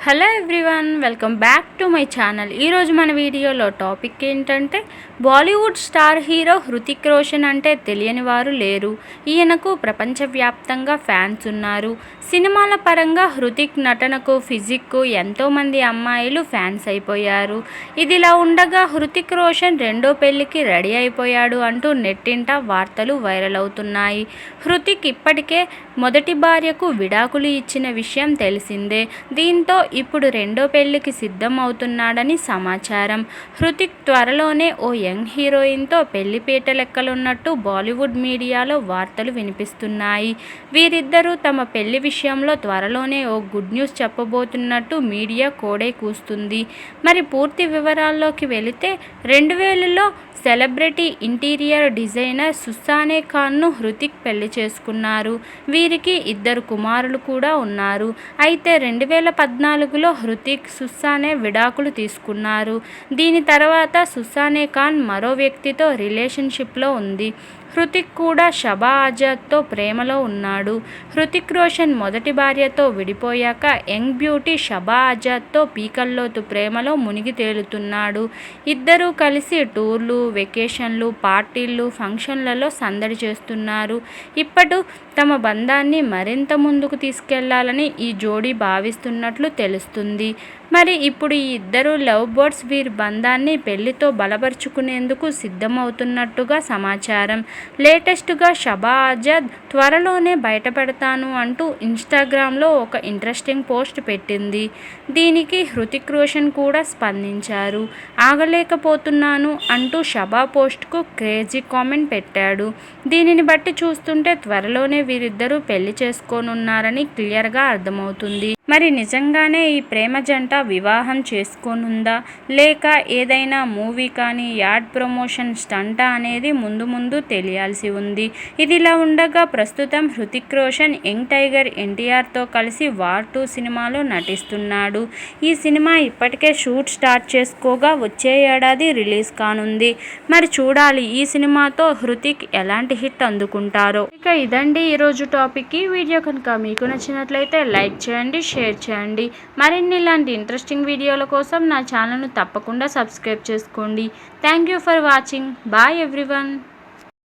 Hello everyone, welcome back to my channel. ఈరోజు మన వీడియోలో టాపిక్ ఏంటంటే బాలీవుడ్ స్టార్ హీరో హృతిక్ రోషన్ అంటే తెలియని వారు లేరు. ఈయనకు ప్రపంచవ్యాప్తంగా ఫ్యాన్స్ ఉన్నారు. సినిమాల పరంగా హృతిక్ నటనకు, ఫిజిక్కు ఎంతోమంది అమ్మాయిలు ఫ్యాన్స్ అయిపోయారు. ఇదిలా ఉండగా హృతిక్ రోషన్ రెండో పెళ్లికి రెడీ అయిపోయాడు అంటూ నెట్టింట వార్తలు వైరల్ అవుతున్నాయి. హృతిక్ ఇప్పటికే మొదటి భార్యకు విడాకులు ఇచ్చిన విషయం తెలిసిందే. దీంతో ఇప్పుడు రెండో పెళ్లికి సిద్ధం అవుతున్నాడని సమాచారం. హృతిక్ త్వరలోనే ఓ యంగ్ హీరోయిన్తో పెళ్లి పీటలెక్కనున్నట్టు బాలీవుడ్ మీడియాలో వార్తలు వినిపిస్తున్నాయి. వీరిద్దరూ తమ పెళ్లి విషయంలో త్వరలోనే ఓ గుడ్ న్యూస్ చెప్పబోతున్నట్టు మీడియా కోడై కూస్తుంది. మరి పూర్తి వివరాల్లోకి వెళితే 2000లో సెలబ్రిటీ ఇంటీరియర్ డిజైనర్ సుసానే ఖాన్ను హృతిక్ పెళ్లి చేసుకున్నారు. వీరికి ఇద్దరు కుమారులు కూడా ఉన్నారు. అయితే 2014లో హృతిక్, సుసానే విడాకులు తీసుకున్నారు. దీని తర్వాత సుసానే ఖాన్ మరో వ్యక్తితో రిలేషన్షిప్లో ఉంది. హృతిక్ కూడా షబా ఆజాద్తో ప్రేమలో ఉన్నాడు. హృతిక్ రోషన్ మొదటి భార్యతో విడిపోయాక యంగ్ బ్యూటీ షబా ఆజాద్తో పీకల్లోతు ప్రేమలో మునిగి తేలుతున్నాడు. ఇద్దరూ కలిసి టూర్లు, వెకేషన్లు, పార్టీలు, ఫంక్షన్లలో సందడి చేస్తున్నారు. ఇప్పుడు తమ బంధాన్ని మరింత ముందుకు తీసుకెళ్లాలని ఈ జోడీ భావిస్తున్నట్లు తెలుస్తుంది. మరి ఇప్పుడు ఈ ఇద్దరు లవ్ బర్డ్స్ వీరి బంధాన్ని పెళ్లితో బలపరుచుకునేందుకు సిద్ధమవుతున్నట్టుగా సమాచారం. లేటెస్ట్గా షబా ఆజాద్ త్వరలోనే బయటపెడతాను అంటూ ఇన్స్టాగ్రామ్లో ఒక ఇంట్రెస్టింగ్ పోస్ట్ పెట్టింది. దీనికి హృతిక్ రోషన్ కూడా స్పందించారు. ఆగలేకపోతున్నాను అంటూ షబా పోస్ట్కు క్రేజీ కామెంట్ పెట్టాడు. దీనిని బట్టి చూస్తుంటే త్వరలోనే వీరిద్దరూ పెళ్లి చేసుకోనున్నారని క్లియర్గా అర్థమవుతుంది. మరి నిజంగానే ఈ ప్రేమ జంట వివాహం చేసుకోనుందా, లేక ఏదైనా మూవీ కానీ యాడ్ ప్రమోషన్ స్టంటా అనేది ముందు తెలియాల్సి ఉంది. ఇదిలా ఉండగా ప్రస్తుతం హృతిక్ రోషన్ యంగ్ టైగర్ ఎన్టీఆర్తో కలిసి వార్ 2 సినిమాలో నటిస్తున్నాడు. ఈ సినిమా ఇప్పటికే షూట్ స్టార్ట్ చేసుకోగా వచ్చే ఏడాది రిలీజ్ కానుంది. మరి చూడాలి ఈ సినిమాతో హృతిక్ ఎలాంటి హిట్ అందుకుంటారో. ఇక ఇదండి ఈరోజు టాపిక్. ఈ వీడియో కనుక మీకు నచ్చినట్లయితే లైక్ చేయండి, షేర్ చేయండి. మరిన్ని ఇలాంటి ఇంట్రెస్టింగ్ వీడియోల కోసం నా ఛానల్ను తప్పకుండా సబ్స్క్రైబ్ చేసుకోండి. Thank you for watching. Bye everyone.